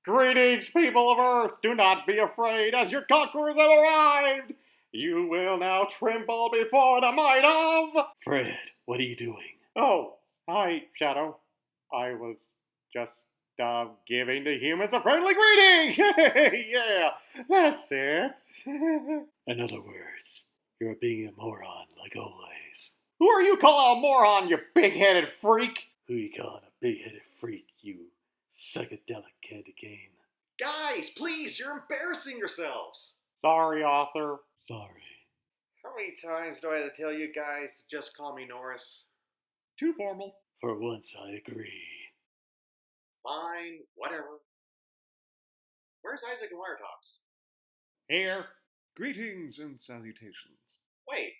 Greetings, people of Earth! Do not be afraid, as your conquerors have arrived! You will now tremble before the might of... Fred, what are you doing? Oh, hi, Shadow. I was just, giving the humans a friendly greeting! Yeah, that's it. In other words, you're being a moron like always. Who are you calling a moron, you big-headed freak? Who you calling a big-headed freak, you psychedelic candy cane? Guys, please, you're embarrassing yourselves. Sorry, author. Sorry. How many times do I have to tell you guys to just call me Norris? Too formal. For once, I agree. Fine, whatever. Where's Isaac and Wiretox? Here. Greetings and salutations. Wait.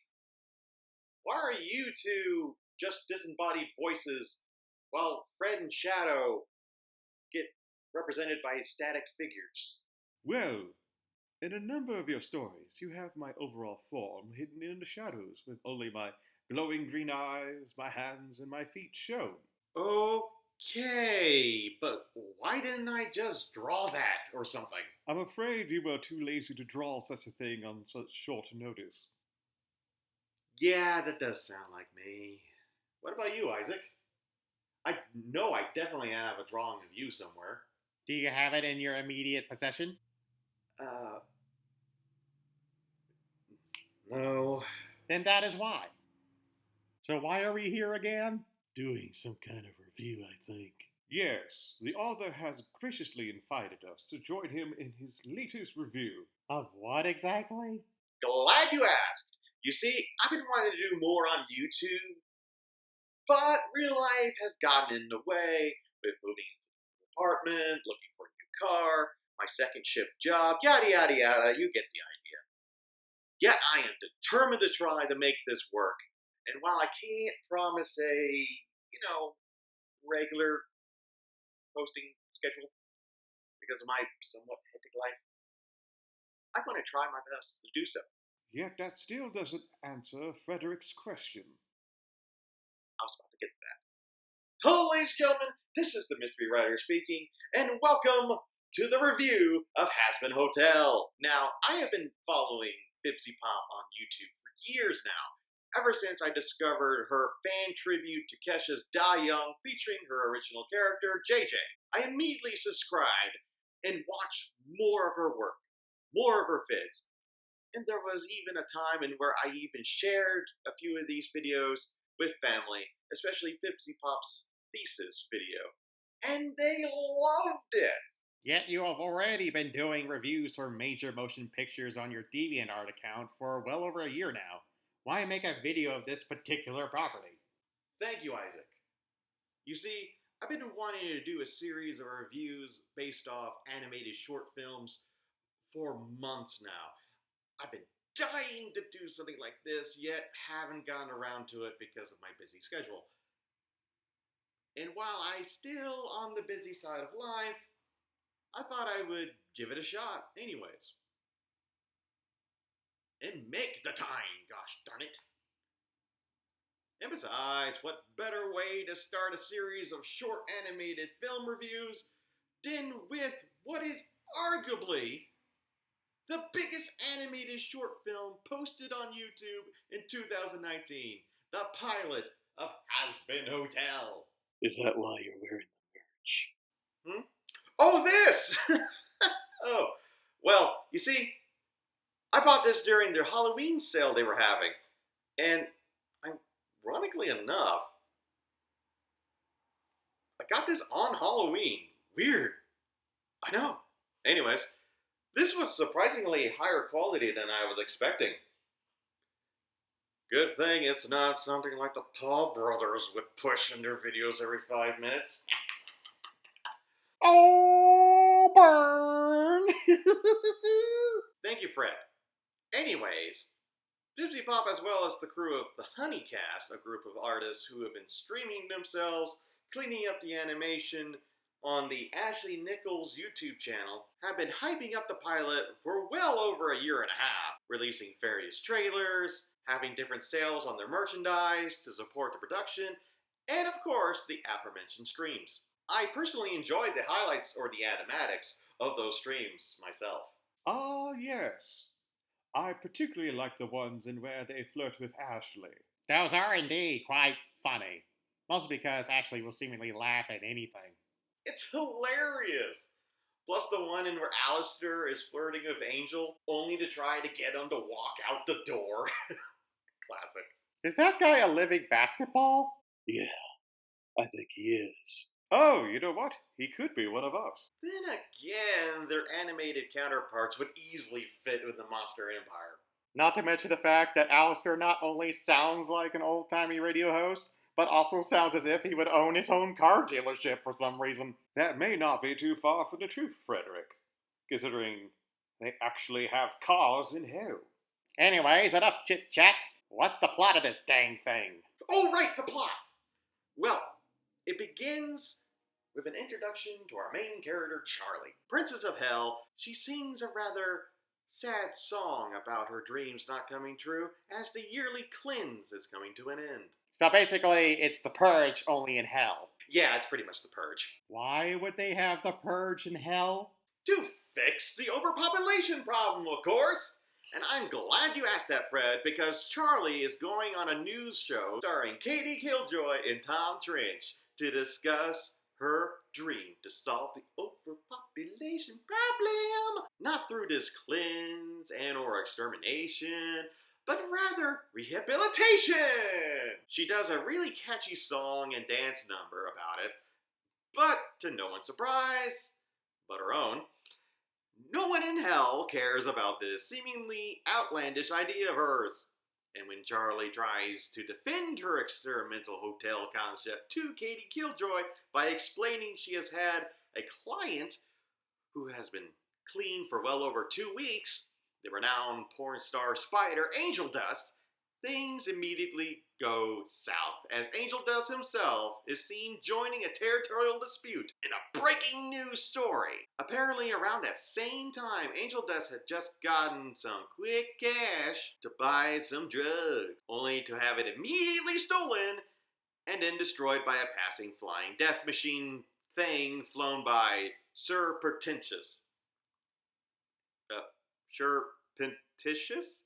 Why are you two just disembodied voices while Fred and Shadow get represented by static figures? Well, in a number of your stories, you have my overall form hidden in the shadows, with only my glowing green eyes, my hands, and my feet shown. Okay, but why didn't I just draw that or something? I'm afraid you were too lazy to draw such a thing on such short notice. Yeah, that does sound like me. What about you, Isaac? I know I definitely have a drawing of you somewhere. Do you have it in your immediate possession? No. Then that is why. So why are we here again? Doing some kind of review, I think. Yes, the author has graciously invited us to join him in his latest review. Of what exactly? Glad you asked. You see, I've been wanting to do more on YouTube, but real life has gotten in the way with moving into an apartment, looking for a new car, my second shift job, yada yada yada, you get the idea. Yet I am determined to try to make this work, and while I can't promise a, regular posting schedule because of my somewhat hectic life, I'm going to try my best to do so. Yet that still doesn't answer Frederick's question. I was about to get to that. Hello, ladies and gentlemen, this is the Mystery Writer speaking, and welcome to the review of Hazbin Hotel. Now, I have been following Fibsy Pop on YouTube for years now, ever since I discovered her fan tribute to Kesha's Die Young featuring her original character, JJ. I immediately subscribed and watched more of her work, more of her vids. And there was even a time in where I even shared a few of these videos with family, especially Fibsy Pop's thesis video. And they loved it! Yet you have already been doing reviews for major motion pictures on your DeviantArt account for well over a year now. Why make a video of this particular property? Thank you, Isaac. You see, I've been wanting to do a series of reviews based off animated short films for months now. I've been dying to do something like this, yet haven't gotten around to it because of my busy schedule. And while I'm still on the busy side of life, I thought I would give it a shot anyways. And make the time, gosh darn it. And besides, what better way to start a series of short animated film reviews than with what is arguably the biggest animated short film posted on YouTube in 2019, the pilot of Hazbin Hotel. Is that why you're wearing the merch? Oh, this! Oh, well, you see, I bought this during their Halloween sale they were having, and ironically enough, I got this on Halloween. Weird. I know. Anyways, this was surprisingly higher quality than I was expecting. Good thing it's not something like the Paul brothers would push in their videos every 5 minutes. Oh, burn! Thank you, Fred. Anyways, Fibsy Pop, as well as the crew of the Honeycast, a group of artists who have been streaming themselves, cleaning up the animation on the Ashley Nichols YouTube channel, have been hyping up the pilot for well over a year and a half, releasing various trailers, having different sales on their merchandise to support the production, and of course, the aforementioned streams. I personally enjoyed the highlights or the animatics of those streams myself. Ah, yes. I particularly like the ones in where they flirt with Ashley. Those are indeed quite funny. Mostly because Ashley will seemingly laugh at anything. It's hilarious. Plus the one in where Alistair is flirting with Angel, only to try to get him to walk out the door. Classic. Is that guy a living basketball? Yeah, I think he is. Oh, you know what? He could be one of us. Then again, their animated counterparts would easily fit with the Monster Empire. Not to mention the fact that Alistair not only sounds like an old-timey radio host, but also sounds as if he would own his own car dealership for some reason. That may not be too far from the truth, Frederick, considering they actually have cars in hell. Anyways, enough chit-chat. What's the plot of this dang thing? Oh, right, the plot! Well, it begins with an introduction to our main character, Charlie. Princess of Hell, she sings a rather sad song about her dreams not coming true as the yearly cleanse is coming to an end. So basically, it's the Purge only in hell. Yeah, it's pretty much the Purge. Why would they have the Purge in hell? To fix the overpopulation problem, of course! And I'm glad you asked that, Fred, because Charlie is going on a news show starring Katie Killjoy and Tom Trench to discuss her dream to solve the overpopulation problem. Not through this cleanse and or extermination, but rather rehabilitation. She does a really catchy song and dance number about it, but to no one's surprise, but her own, no one in hell cares about this seemingly outlandish idea of hers. And when Charlie tries to defend her experimental hotel concept to Katie Killjoy by explaining she has had a client who has been clean for well over 2 weeks, the renowned porn star spider Angel Dust, things immediately go south as Angel Dust himself is seen joining a territorial dispute in a breaking news story. Apparently around that same time, Angel Dust had just gotten some quick cash to buy some drugs, only to have it immediately stolen and then destroyed by a passing flying death machine thing flown by Sir Pretentious. Sure Pretentious?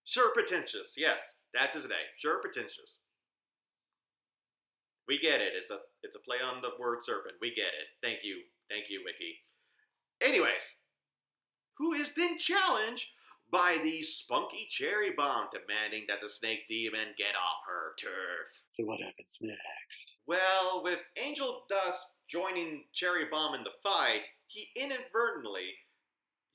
Sure Pretentious, yes, that's his name. Sure Pretentious. We get it. It's a play on the word serpent. We get it. Thank you, Wiki. Anyways, who is then challenged by the spunky Cherry Bomb, demanding that the Snake Demon get off her turf. So what happens next? Well, with Angel Dust joining Cherry Bomb in the fight, he inadvertently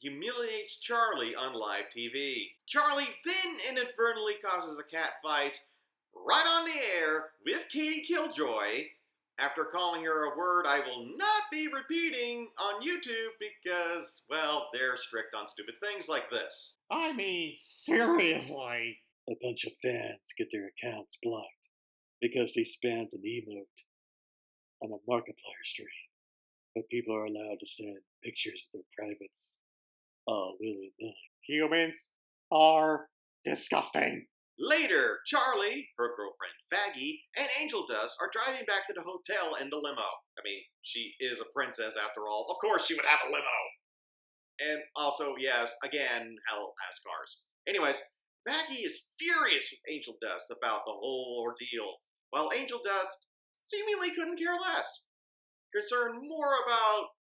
humiliates Charlie on live TV. Charlie then inadvertently causes a cat fight right on the air with Katie Killjoy after calling her a word I will not be repeating on YouTube because, well, they're strict on stupid things like this. I mean, seriously. A bunch of fans get their accounts blocked because they spammed an emote on a Markiplier stream. But people are allowed to send pictures of their privates all willy-nilly. Humans are disgusting. Later, Charlie, her girlfriend Faggy, and Angel Dust are driving back to the hotel in the limo. I mean, she is a princess after all. Of course she would have a limo. And also, yes, again, hell has cars. Anyways, Faggy is furious with Angel Dust about the whole ordeal, while Angel Dust seemingly couldn't care less. Concerned more about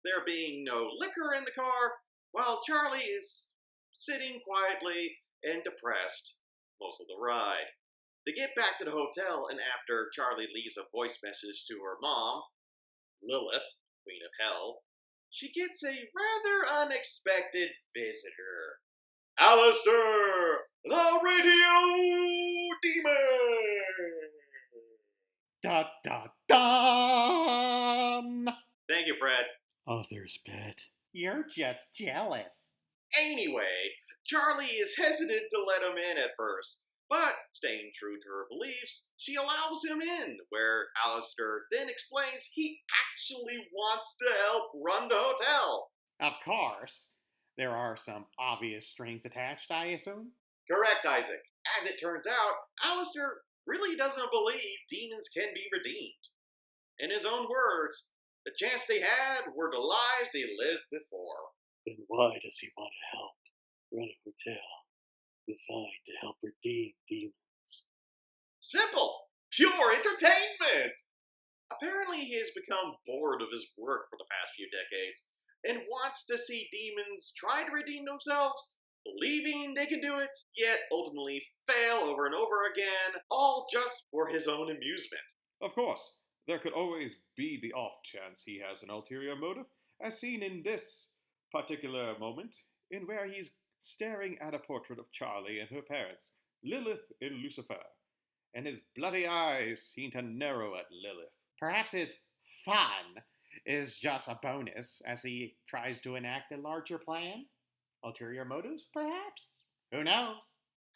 there being no liquor in the car, while Charlie is sitting quietly and depressed most of the ride. They get back to the hotel, and after Charlie leaves a voice message to her mom, Lilith, Queen of Hell, she gets a rather unexpected visitor. Alistair, the Radio Demon! Da da dum! Thank you, Fred. Author's pet. You're just jealous. Anyway, Charlie is hesitant to let him in at first, but staying true to her beliefs, she allows him in, where Alistair then explains he actually wants to help run the hotel. Of course. There are some obvious strings attached, I assume? Correct, Isaac. As it turns out, Alistair really doesn't believe demons can be redeemed. In his own words, The chance they had were the lives they lived before. Then why does he want to help run a hotel designed to help redeem demons? Simple! Pure entertainment! Apparently he has become bored of his work for the past few decades and wants to see demons try to redeem themselves, believing they can do it, yet ultimately fail over and over again, all just for his own amusement. Of course, there could always be the off chance he has an ulterior motive, as seen in this particular moment, in where he's staring at a portrait of Charlie and her parents, Lilith and Lucifer, and his bloody eyes seem to narrow at Lilith. Perhaps his fun is just a bonus as he tries to enact a larger plan? Ulterior motives, perhaps? Who knows?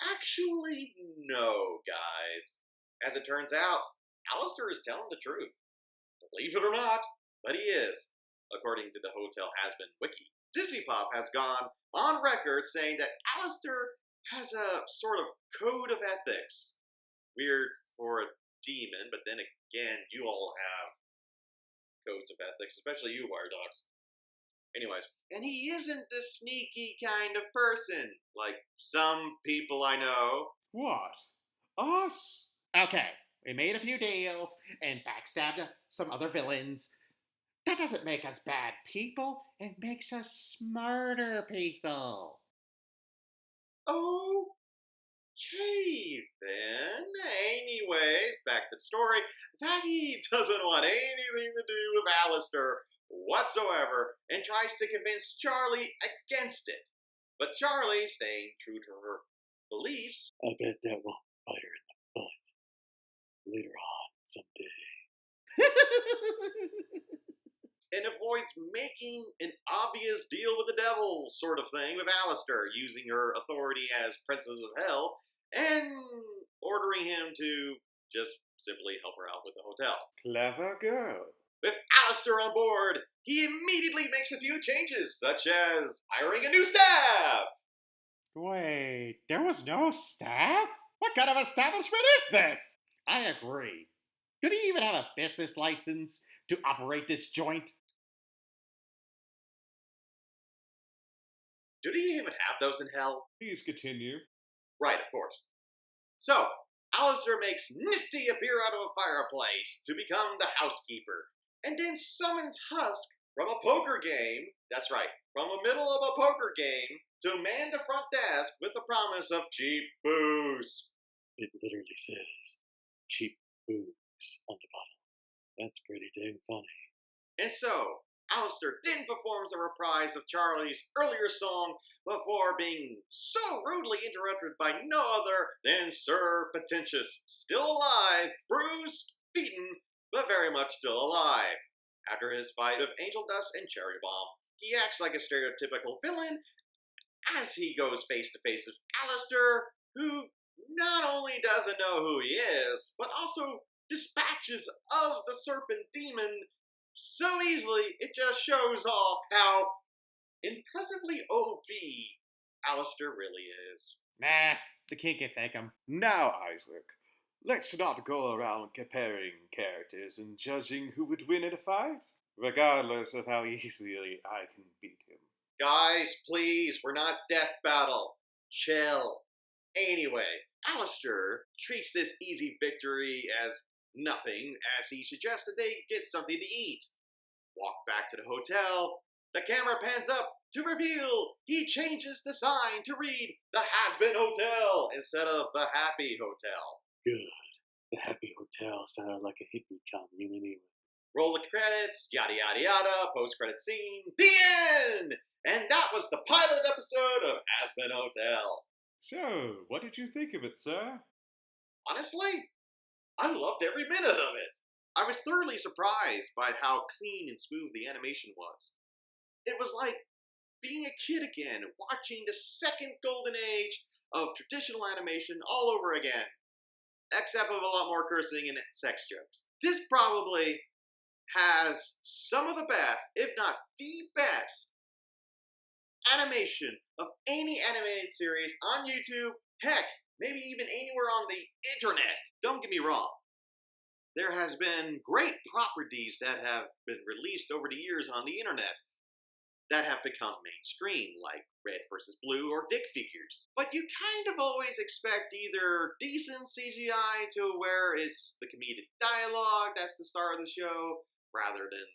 Actually, no, guys. As it turns out, Alistair is telling the truth. Believe it or not, but he is, according to the Hotel Hazbin wiki. Pop has gone on record saying that Alistair has a sort of code of ethics. Weird for a demon, but then again, you all have codes of ethics, especially you, Wiretox. Anyways, and he isn't the sneaky kind of person, like some people I know. What? Us? Okay, we made a few deals and backstabbed some other villains. That doesn't make us bad people. It makes us smarter people. Okay, then. Anyways, back to the story. That he doesn't want anything to do with Alistair whatsoever and tries to convince Charlie against it. But Charlie, staying true to her beliefs, I bet that won't bite her in the butt later on someday. and avoids making an obvious deal with the devil sort of thing with Alistair, using her authority as Princess of Hell and ordering him to just simply help her out with the hotel. Clever girl. With Alistair on board, he immediately makes a few changes, such as hiring a new staff. Wait, there was no staff? What kind of establishment is this? I agree. Could he even have a business license to operate this joint? Do they even have those in hell? Please continue. Right, of course. So, Alistair makes Nifty appear out of a fireplace to become the housekeeper, and then summons Husk from a poker game, that's right, from the middle of a poker game, to man the front desk with the promise of cheap booze. It literally says cheap booze on the bottle. That's pretty dang funny. And so, Alistair then performs a reprise of Charlie's earlier song before being so rudely interrupted by no other than Sir Pretentious, still alive, bruised, beaten, but very much still alive. After his fight of Angel Dust and Cherry Bomb, he acts like a stereotypical villain as he goes face to face with Alistair, who not only doesn't know who he is, but also dispatches of the serpent demon so easily it just shows off how impressively OP Alistair really is. Nah, the king can thank him. Now, Isaac, let's not go around comparing characters and judging who would win in a fight, regardless of how easily I can beat him. Guys, please, we're not Death Battle. Chill. Anyway, Alistair treats this easy victory as nothing, as he suggests that they get something to eat. Walk back to the hotel. The camera pans up to reveal he changes the sign to read the Hazbin Hotel instead of the Happy Hotel. Good. The Happy Hotel sounded like a hippie commune anyway. Roll the credits, yada yada yada, post-credit scene, the end! And that was the pilot episode of Hazbin Hotel. So, what did you think of it, sir? Honestly, I loved every minute of it. I was thoroughly surprised by how clean and smooth the animation was. It was like being a kid again, watching the second golden age of traditional animation all over again. Except with a lot more cursing and sex jokes. This probably has some of the best, if not the best, animation of any animated series on YouTube. Heck, maybe even anywhere on the internet. Don't get me wrong. there has been great properties that have been released over the years on the internet that have become mainstream, like Red versus Blue or Dick figures. But you kind of always expect either decent CGI to where it's the comedic dialogue that's the star of the show, rather than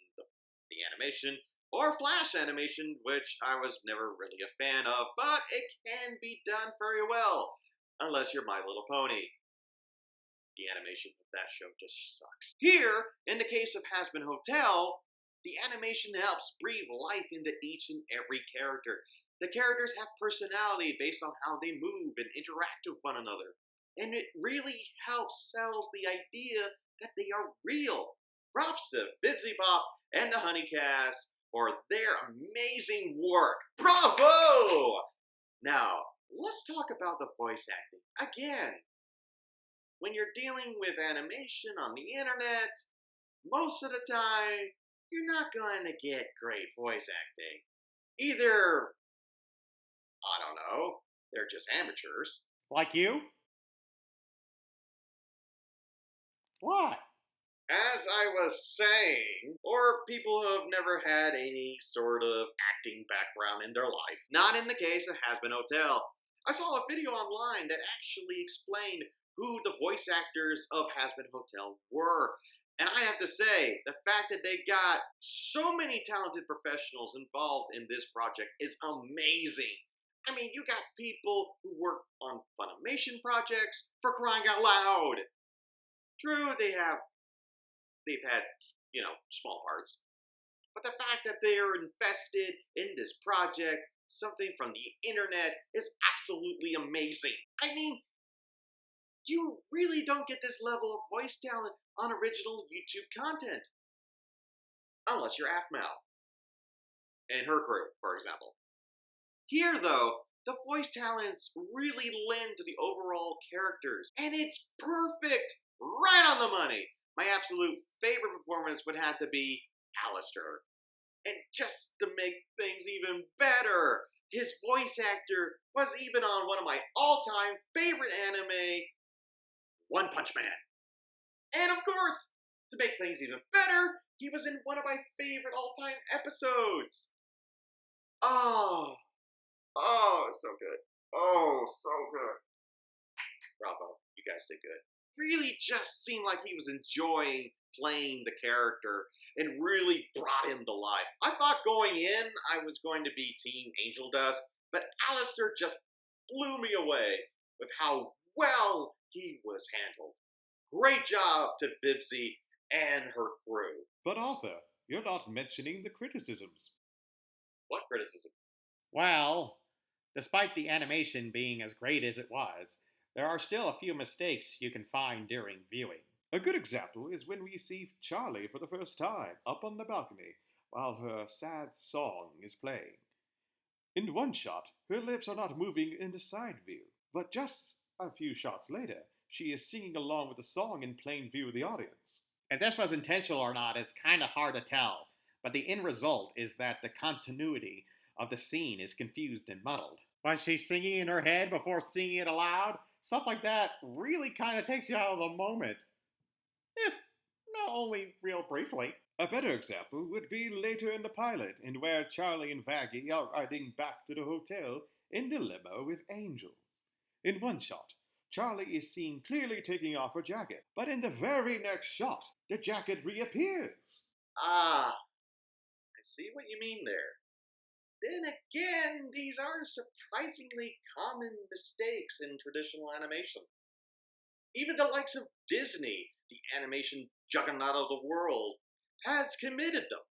the animation, or Flash animation, which I was never really a fan of, but it can be done very well, unless you're My Little Pony. The animation of that show just sucks. Here, in the case of Hazbin Hotel, the animation helps breathe life into each and every character. The characters have personality based on how they move and interact with one another. And it really helps sells the idea that they are real. Props to Bibsy Bop and the Honeycast for their amazing work. Bravo! Now, let's talk about the voice acting. Again, when you're dealing with animation on the internet, most of the time, you're not going to get great voice acting. Either, I don't know, they're just amateurs. Like you? What? As I was saying, or people who have never had any sort of acting background in their life. Not in the case of Hazbin Hotel. I saw a video online that actually explained who the voice actors of Hazbin Hotel were. And I have to say, the fact that they got so many talented professionals involved in this project is amazing. I mean, you got people who work on Funimation projects, for crying out loud. True, they've had, small parts. But the fact that they are invested in this project, something from the internet, is absolutely amazing. I mean, you really don't get this level of voice talent on original YouTube content. Unless you're Afmal. And her crew, for example. Here, though, the voice talents really lend to the overall characters. And it's perfect! Right on the money! My absolute favorite performance would have to be Alistair. And just to make things even better, his voice actor was even on one of my all-time favorite anime, One Punch Man. And of course, to make things even better, he was in one of my favorite all-time episodes. Oh, so good. Oh, so good. Bravo, you guys did good. Really just seemed like he was enjoying playing the character and really brought him to life. I thought going in I was going to be Team Angel Dust, but Alistair just blew me away with how well he was handled. Great job to Bibsy and her crew. But Arthur, you're not mentioning the criticisms. What criticism? Well, despite the animation being as great as it was, there are still a few mistakes you can find during viewing. A good example is when we see Charlie for the first time up on the balcony while her sad song is playing. In one shot, her lips are not moving in the side view, but just a few shots later, she is singing along with the song in plain view of the audience. If this was intentional or not is kind of hard to tell, but the end result is that the continuity of the scene is confused and muddled. Was she singing in her head before singing it aloud? Stuff like that really kind of takes you out of the moment. If not only real briefly. A better example would be later in the pilot, in where Charlie and Vaggie are riding back to the hotel in the limo with Angel. In one shot, Charlie is seen clearly taking off her jacket, but in the very next shot, the jacket reappears. Ah, I see what you mean there. Then again, these are surprisingly common mistakes in traditional animation. Even the likes of Disney, the animation juggernaut of the world, has committed them.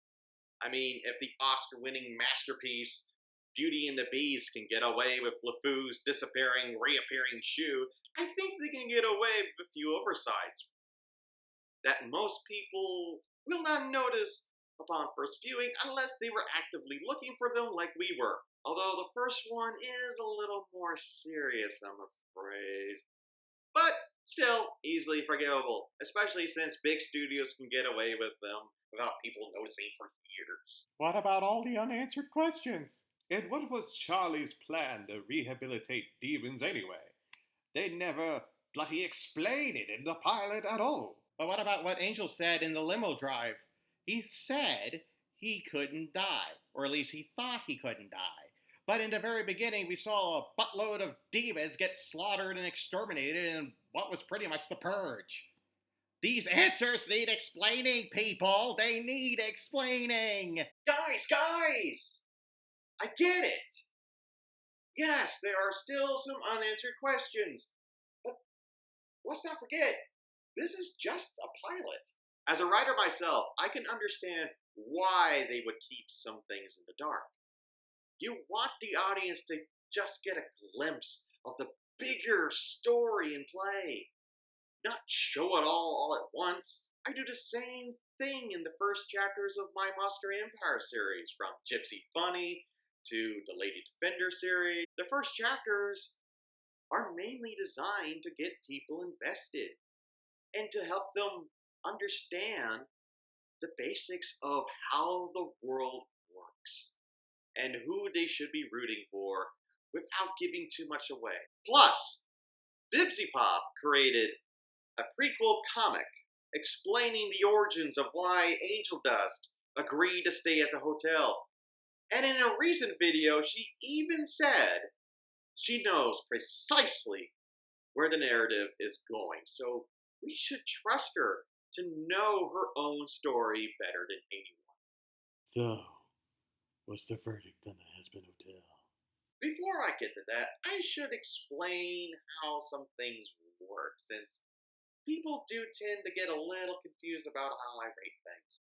I mean, if the Oscar-winning masterpiece Beauty and the Beast can get away with LeFou's disappearing, reappearing shoe, I think they can get away with a few oversights that most people will not notice upon first viewing unless they were actively looking for them like we were. Although the first one is a little more serious, I'm afraid. But still easily forgivable, especially since big studios can get away with them without people noticing for years. What about all the unanswered questions? And what was Charlie's plan to rehabilitate demons anyway? They never bloody explain it in the pilot at all. But what about what Angel said in the limo drive? He said he couldn't die, or at least he thought he couldn't die. But in the very beginning, we saw a buttload of demons get slaughtered and exterminated in what was pretty much the purge. These answers need explaining, people. They need explaining. Guys! I get it. Yes, there are still some unanswered questions. But let's not forget, this is just a pilot. As a writer myself, I can understand why they would keep some things in the dark. You want the audience to just get a glimpse of the bigger story in play, not show it all at once. I do the same thing in the first chapters of my Monster Empire series, from Gypsy Bunny to the Lady Defender series. The first chapters are mainly designed to get people invested and to help them understand the basics of how the world works and who they should be rooting for without giving too much away. Plus, Bibsy Pop created a prequel comic explaining the origins of why Angel Dust agreed to stay at the hotel. And in a recent video, she even said she knows precisely where the narrative is going, so we should trust her to know her own story better than anyone. So, what's the verdict on the Hazbin Hotel? Before I get to that, I should explain how some things work, since people do tend to get a little confused about how I rate things.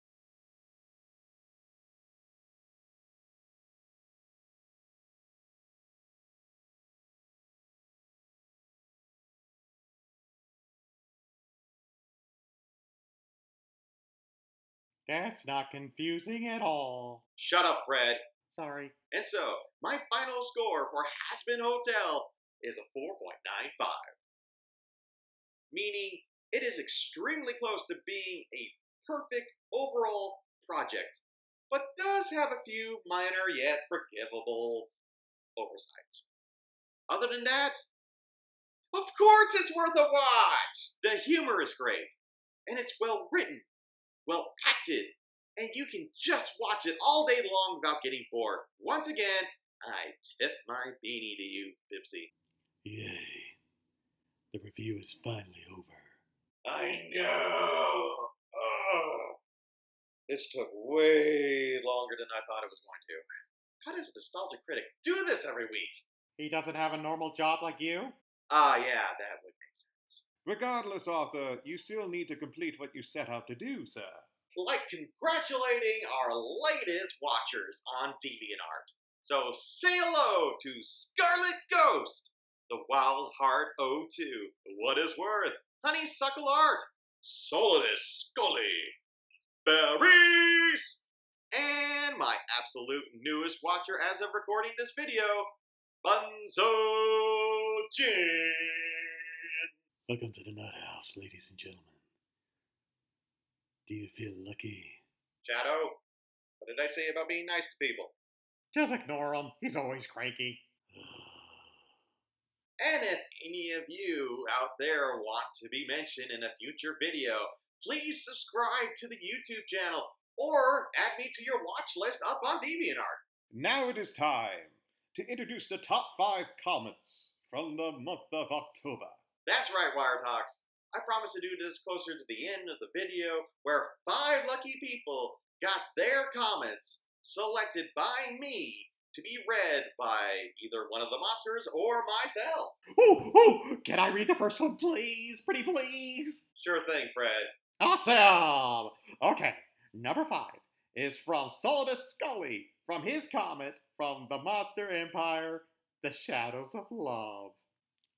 That's not confusing at all. Shut up, Fred. Sorry. And so, my final score for Hazbin Hotel is a 4.95. Meaning, it is extremely close to being a perfect overall project, but does have a few minor yet forgivable oversights. Other than that, of course it's worth a watch! The humor is great, and it's well written, well acted, and you can just watch it all day long without getting bored. Once again, I tip my beanie to you, Bibsy. Yay. The review is finally over. I know! Oh, this took way longer than I thought it was going to. How does a nostalgic critic do this every week? He doesn't have a normal job like you? Ah, yeah, that would make sense. Regardless, Arthur, you still need to complete what you set out to do, sir. Like congratulating our latest watchers on DeviantArt. So say hello to Scarlet Ghost, the Wild Heart 02, What Is Worth, Honeysuckle Art, Solidus Scully, Berries, and my absolute newest watcher as of recording this video, Bunzo Jin. Welcome to the Nut House, ladies and gentlemen. Do you feel lucky? Shadow, what did I say about being nice to people? Just ignore him. He's always cranky. And if any of you out there want to be mentioned in a future video, please subscribe to the YouTube channel or add me to your watch list up on DeviantArt. Now it is time to introduce the top 5 comments from the month of October. That's right, Wiretox. I promise to do this closer to the end of the video, where 5 lucky people got their comments selected by me to be read by either one of the monsters or myself. Ooh! Can I read the first one, please? Pretty please? Sure thing, Fred. Awesome! Okay, number 5 is from Solidus Scully, from his comment from the Monster Empire, The Shadows of Love.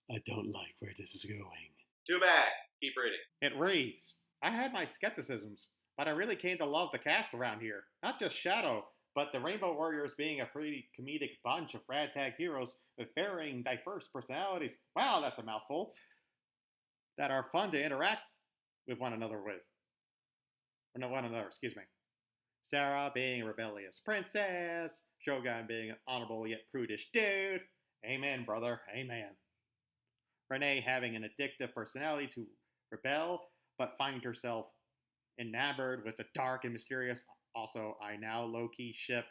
I don't like where this is going. Too bad. Keep reading. It reads, I had my skepticisms, but I really came to love the cast around here. Not just Shadow, but the Rainbow Warriors being a pretty comedic bunch of ragtag heroes with varying diverse personalities. Wow, that's a mouthful. That are fun to interact with one another with. Or no, one another, excuse me. Sarah being a rebellious princess. Shogun being an honorable yet prudish dude. Amen, brother. Amen. Renee having an addictive personality to rebel, but find herself enamored with the dark and mysterious. Also, I now low-key ship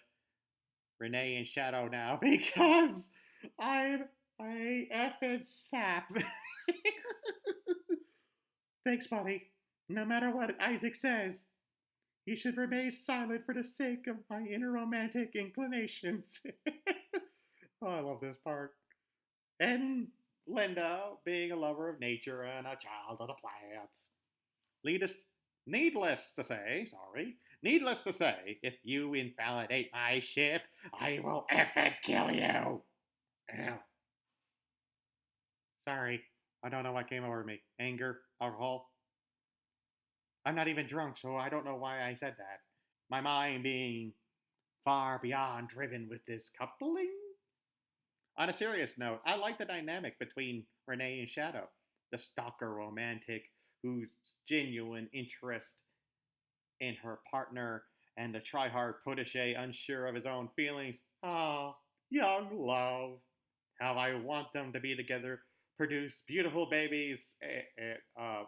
Renee and Shadow now because I'm a effing sap. Thanks, buddy. No matter what Isaac says, you should remain silent for the sake of my inner romantic inclinations. Oh, I love this part. And Linda, being a lover of nature and a child of the plants. Needless to say, if you invalidate my ship, I will effing kill you. Ew. Sorry, I don't know what came over me. Anger, alcohol. I'm not even drunk, so I don't know why I said that. My mind being far beyond driven with this coupling. On a serious note, I like the dynamic between Renee and Shadow, the stalker romantic whose genuine interest in her partner and the try-hard protege unsure of his own feelings. Ah, young love. How I want them to be together, produce beautiful babies. I'm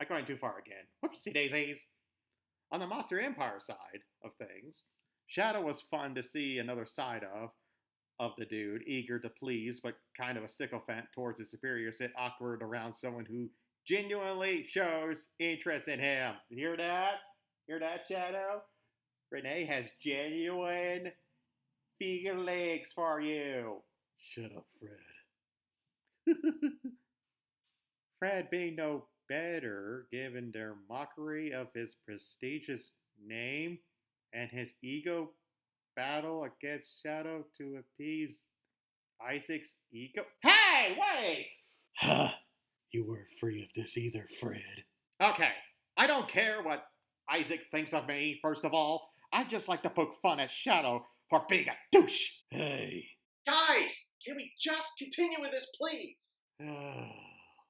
going too far again. Whoopsie daisies. On the Monster Empire side of things, Shadow was fun to see another side of the dude, eager to please, but kind of a sycophant towards his superiors, yet awkward around someone who genuinely shows interest in him. Hear that? Hear that, Shadow? Renee has genuine feelings for you. Shut up, Fred. Fred being no better, given their mockery of his prestigious name and his ego battle against Shadow to appease Isaac's ego. Hey, wait! Ha! You weren't free of this either, Fred. Okay, I don't care what Isaac thinks of me, first of all. I just like to poke fun at Shadow for being a douche. Hey. Guys, can we just continue with this, please?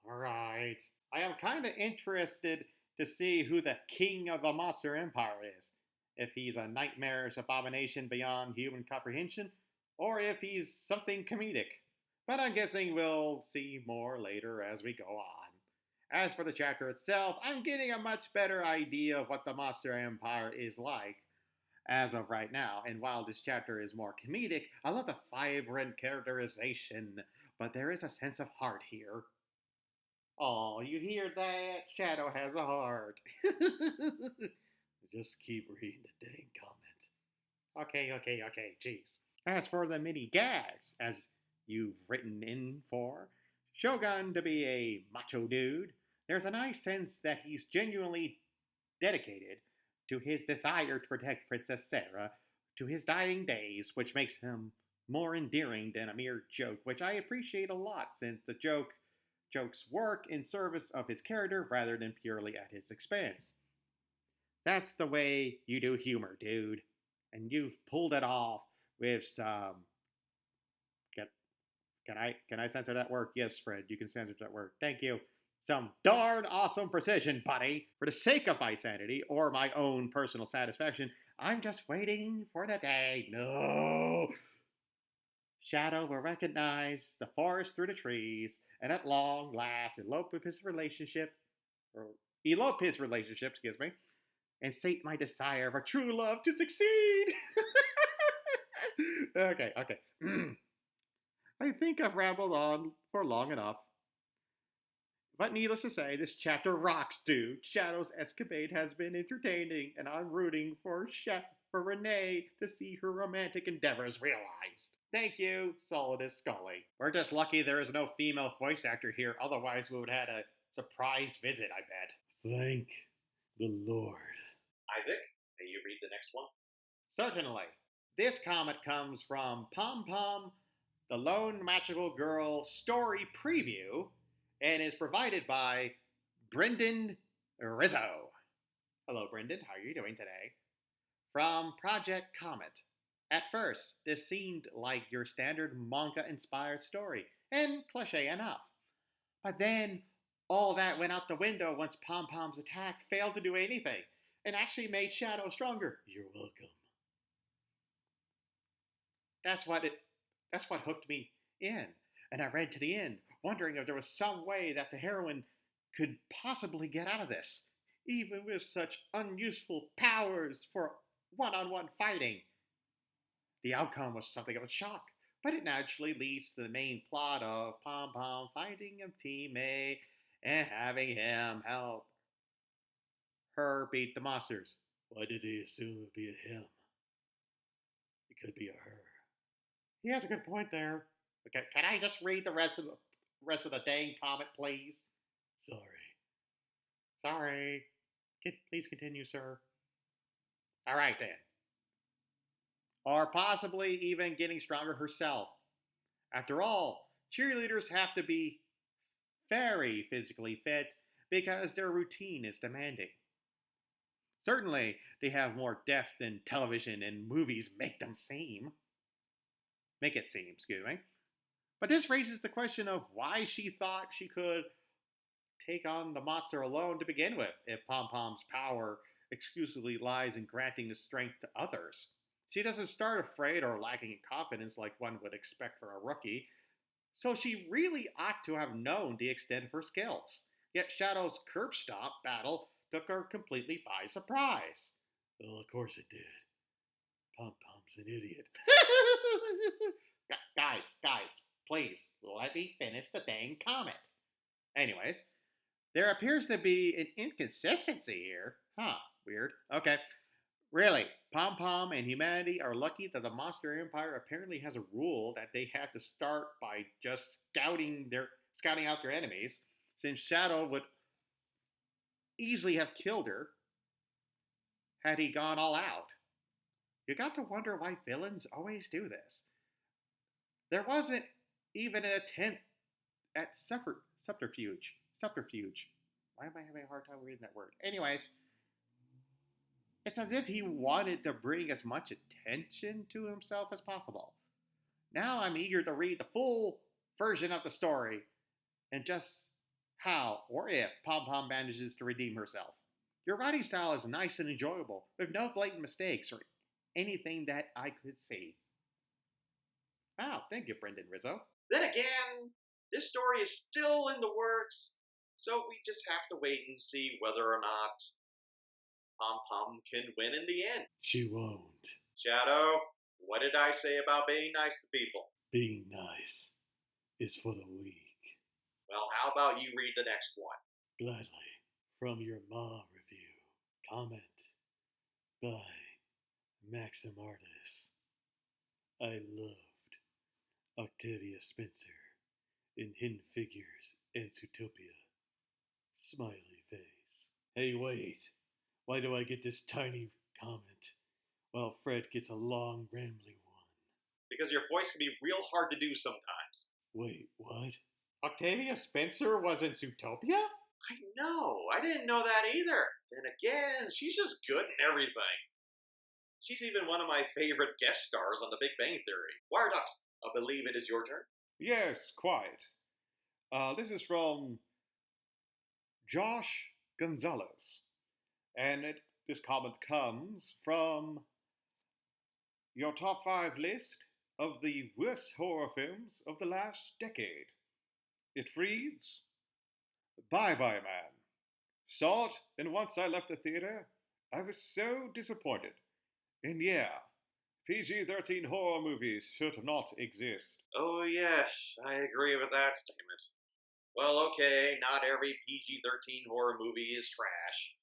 Alright. I am kind of interested to see who the king of the Monster Empire is. If he's a nightmarish abomination beyond human comprehension, or if he's something comedic. But I'm guessing we'll see more later as we go on. As for the chapter itself, I'm getting a much better idea of what the Monster Empire is like as of right now. And while this chapter is more comedic, I love the vibrant characterization, but there is a sense of heart here. Oh, you hear that? Shadow has a heart. Just keep reading the dang comment. Okay, jeez. As for the mini gags, as you've written in for, Shogun to be a macho dude, there's a nice sense that he's genuinely dedicated to his desire to protect Princess Sarah to his dying days, which makes him more endearing than a mere joke, which I appreciate a lot since the jokes work in service of his character rather than purely at his expense. That's the way you do humor, dude. And you've pulled it off with some. Can I censor that word? Yes, Fred, you can censor that word. Thank you. Some darn awesome precision, buddy. For the sake of my sanity or my own personal satisfaction, I'm just waiting for the day. No. Shadow will recognize the forest through the trees, and at long last elope his relationship, and sate my desire for true love to succeed. Okay. I think I've rambled on for long enough. But needless to say, this chapter rocks, dude. Shadow's escapade has been entertaining, and I'm rooting for Renee to see her romantic endeavors realized. Thank you, Solidus Scully. We're just lucky there is no female voice actor here, otherwise we would have had a surprise visit, I bet. Thank the Lord. Isaac, may you read the next one? Certainly. This comment comes from Pom Pom, the Lone Magical Girl story preview, and is provided by Brendan Rizzo. Hello, Brendan. How are you doing today? From Project Comet. At first, this seemed like your standard manga-inspired story, and cliche enough. But then, all that went out the window once Pom Pom's attack failed to do anything, and actually made Shadow stronger. You're welcome. That's what hooked me in. And I read to the end, wondering if there was some way that the heroine could possibly get out of this, even with such unuseful powers for one-on-one fighting. The outcome was something of a shock, but it naturally leads to the main plot of Pom Pom finding a teammate and having him help her beat the monsters. Why did he assume it would be a him? It could be a her. He has a good point there. Okay, can I just read the rest of the dang comment, please? Sorry. Please continue, sir. All right then. Or possibly even getting stronger herself. After all, cheerleaders have to be very physically fit because their routine is demanding. Certainly, they have more depth than television and movies make it seem, excuse me. But this raises the question of why she thought she could take on the monster alone to begin with, if Pom Pom's power exclusively lies in granting the strength to others. She doesn't start afraid or lacking in confidence like one would expect for a rookie, so she really ought to have known the extent of her skills. Yet Shadow's curb stomp battle took her completely by surprise. Well, of course it did. Pom Pom's an idiot. Guys, please, let me finish the dang comment. Anyways, there appears to be an inconsistency here. Huh, weird. Okay. Really, Pom Pom and humanity are lucky that the Monster Empire apparently has a rule that they have to start by just scouting out their enemies, since Shadow would easily have killed her had he gone all out. You got to wonder why villains always do this. There wasn't even an attempt at subterfuge. Why am I having a hard time reading that word? Anyways, it's as if he wanted to bring as much attention to himself as possible. Now I'm eager to read the full version of the story and just how or if Pom Pom manages to redeem herself. Your writing style is nice and enjoyable, with no blatant mistakes or anything that I could see. Wow, thank you, Brendan Rizzo. Then again, this story is still in the works, so we just have to wait and see whether or not Pom Pom can win in the end. She won't. Shadow, what did I say about being nice to people? Being nice is for the weak. Well, how about you read the next one? Gladly. From your Ma review. Comment by Maxim Artis. I loved Octavia Spencer in Hidden Figures and Zootopia. Smiley face. Hey, wait. Why do I get this tiny comment while Fred gets a long, rambling one? Because your voice can be real hard to do sometimes. Wait, what? Octavia Spencer was in Zootopia? I know. I didn't know that either. And again, she's just good in everything. She's even one of my favorite guest stars on The Big Bang Theory. Wiretox, I believe it is your turn. Yes, quite. This is from Josh Gonzalez. And this comment comes from your top 5 list of the worst horror films of the last decade. It reads, Bye Bye Man. Saw it, and once I left the theater, I was so disappointed. And yeah, PG-13 horror movies should not exist. Oh yes, I agree with that statement. Well, okay, not every PG-13 horror movie is trash.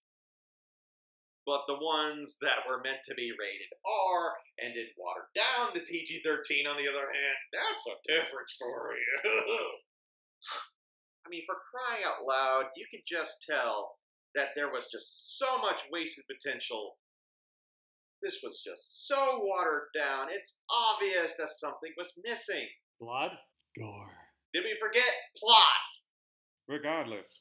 But the ones that were meant to be rated R and did water down to PG-13, on the other hand, that's a different story. I mean, for crying out loud, you could just tell that there was just so much wasted potential. This was just so watered down. It's obvious that something was missing. Blood? Gore. Did we forget plot? Regardless,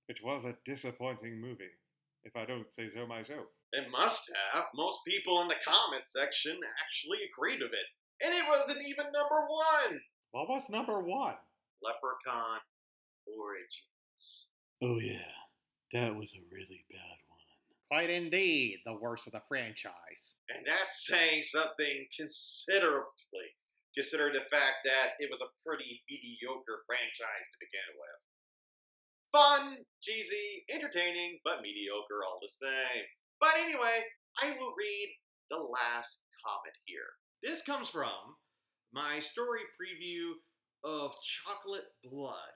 it was a disappointing movie, if I don't say so myself. It must have. Most people in the comments section actually agreed with it. And it wasn't even number 1. What was number 1? Leprechaun Origins. Oh yeah, that was a really bad one. Quite indeed, the worst of the franchise. And that's saying something considerably, considering the fact that it was a pretty mediocre franchise to begin with. fun, cheesy, entertaining, but mediocre all the same. But anyway, I will read the last comment here. This comes from my story preview of Chocolate Blood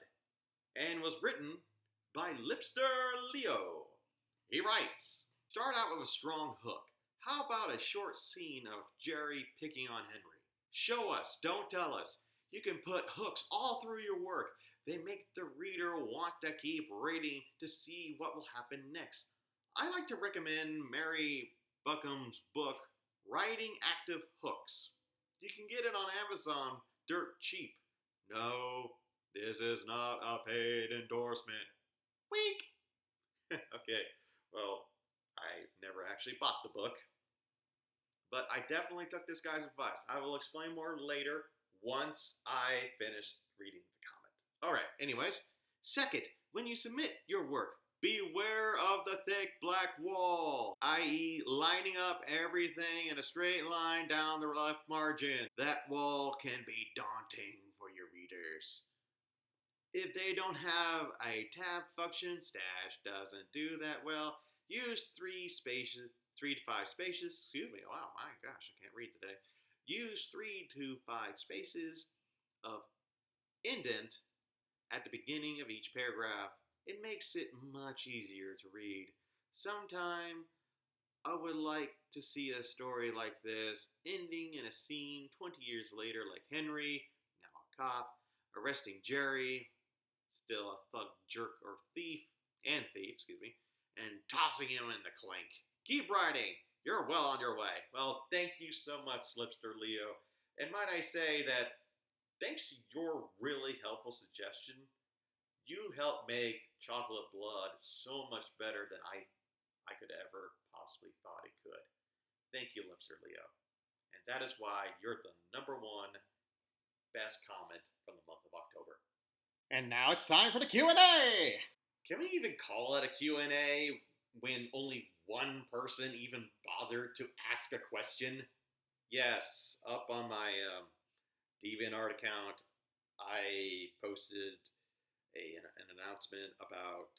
and was written by Lipster Leo. He writes, start out with a strong hook. How about a short scene of Jerry picking on Henry? Show us, don't tell us. You can put hooks all through your work. They make the reader want to keep reading to see what will happen next. I like to recommend Mary Buckham's book, Writing Active Hooks. You can get it on Amazon dirt cheap. No, this is not a paid endorsement. Wink! Okay, well, I never actually bought the book, but I definitely took this guy's advice. I will explain more later once I finish reading the comment. All right, anyways. Second, when you submit your work, beware of the thick black wall, i.e. lining up everything in a straight line down the left margin. That wall can be daunting for your readers. If they don't have a tab function, Stash doesn't do that well. Use 3 to 5 spaces. Excuse me. Wow, my gosh, I can't read today. Use 3 to 5 spaces of indent at the beginning of each paragraph. It makes it much easier to read. Sometime I would like to see a story like this ending in a scene 20 years later, like Henry, now a cop, arresting Jerry, still a thug, jerk, or thief, and tossing him in the clink. Keep writing. You're well on your way. Well, thank you so much, Lipster Leo. And might I say that thanks to your really helpful suggestion, you helped make Chocolate Blood so much better than I could ever possibly thought it could. Thank you, Lipster Leo. And that is why you're the #1 best comment from the month of October. And now it's time for the Q&A! Can we even call it a Q&A when only one person even bothered to ask a question? Yes, up on my DeviantArt account, I posted an announcement about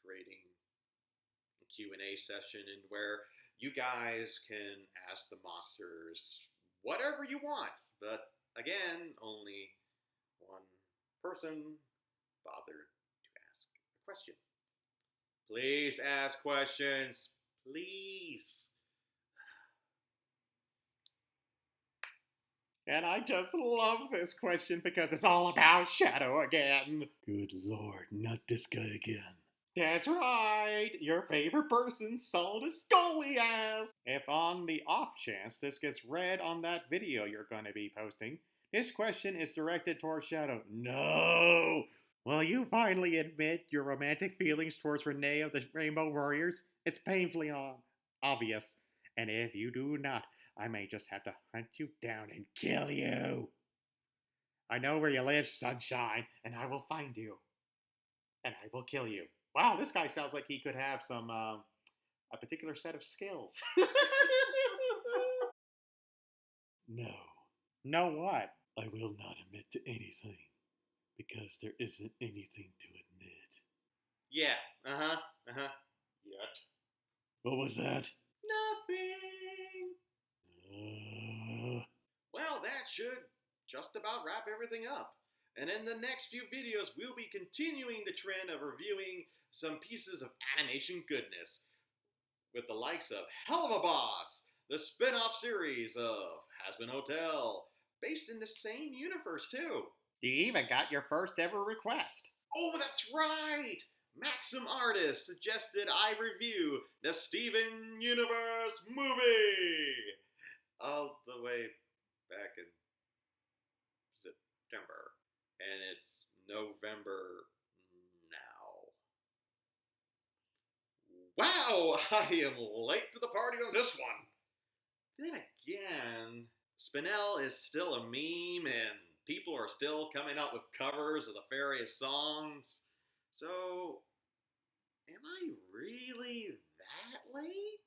creating a Q&A session and where you guys can ask the monsters whatever you want. But again, only one person bothered to ask a question. Please ask questions. Please. And I just love this question because it's all about Shadow again. Good lord, not this guy again. That's right, your favorite person, Solid Scully asks. If on the off chance this gets read on that video you're going to be posting, this question is directed towards Shadow. No! Will you finally admit your romantic feelings towards Renee of the Rainbow Warriors? It's painfully obvious. And if you do not, I may just have to hunt you down and kill you. I know where you live, sunshine, and I will find you. And I will kill you. Wow, this guy sounds like he could have some, a particular set of skills. No, No what? I will not admit to anything, because there isn't anything to admit. Yeah, Yet. What was that? Nothing. Well, that should just about wrap everything up. And in the next few videos, we'll be continuing the trend of reviewing some pieces of animation goodness with the likes of Hell of a Boss, the spin-off series of Hazbin Hotel, based in the same universe too. You even got your first ever request. Oh, that's right! Maxim Artist suggested I review the Steven Universe movie! All the way back in September. And it's November now. Wow! I am late to the party on this one! Then again, Spinell is still a meme and people are still coming up with covers of the various songs. So, am I really that late?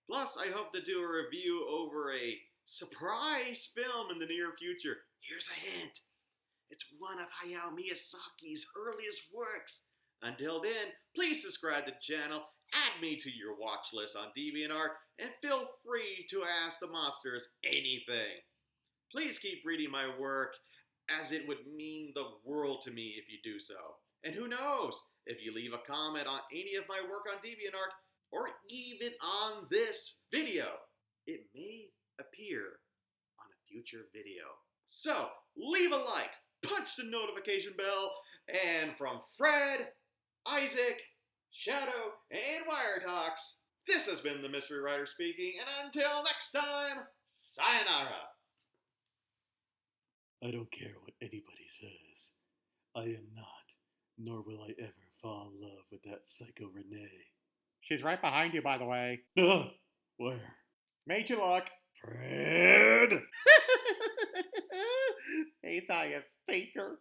Plus, I hope to do a review over a surprise film in the near future. Here's a hint. It's one of Hayao Miyazaki's earliest works. Until then, please subscribe to the channel, add me to your watch list on DeviantArt, and feel free to ask the monsters anything. Please keep reading my work, as it would mean the world to me if you do so. And who knows, if you leave a comment on any of my work on DeviantArt, or even on this video, it may appear on a future video. So, leave a like, punch the notification bell, and from Fred, Isaac, Shadow, and Wiretox, this has been the Mystery Writer speaking, and until next time, sayonara! I don't care what anybody says. I am not, nor will I ever fall in love with that psycho Renee. She's right behind you, by the way. Where? Made you look. Fred! Ain't I a stinker?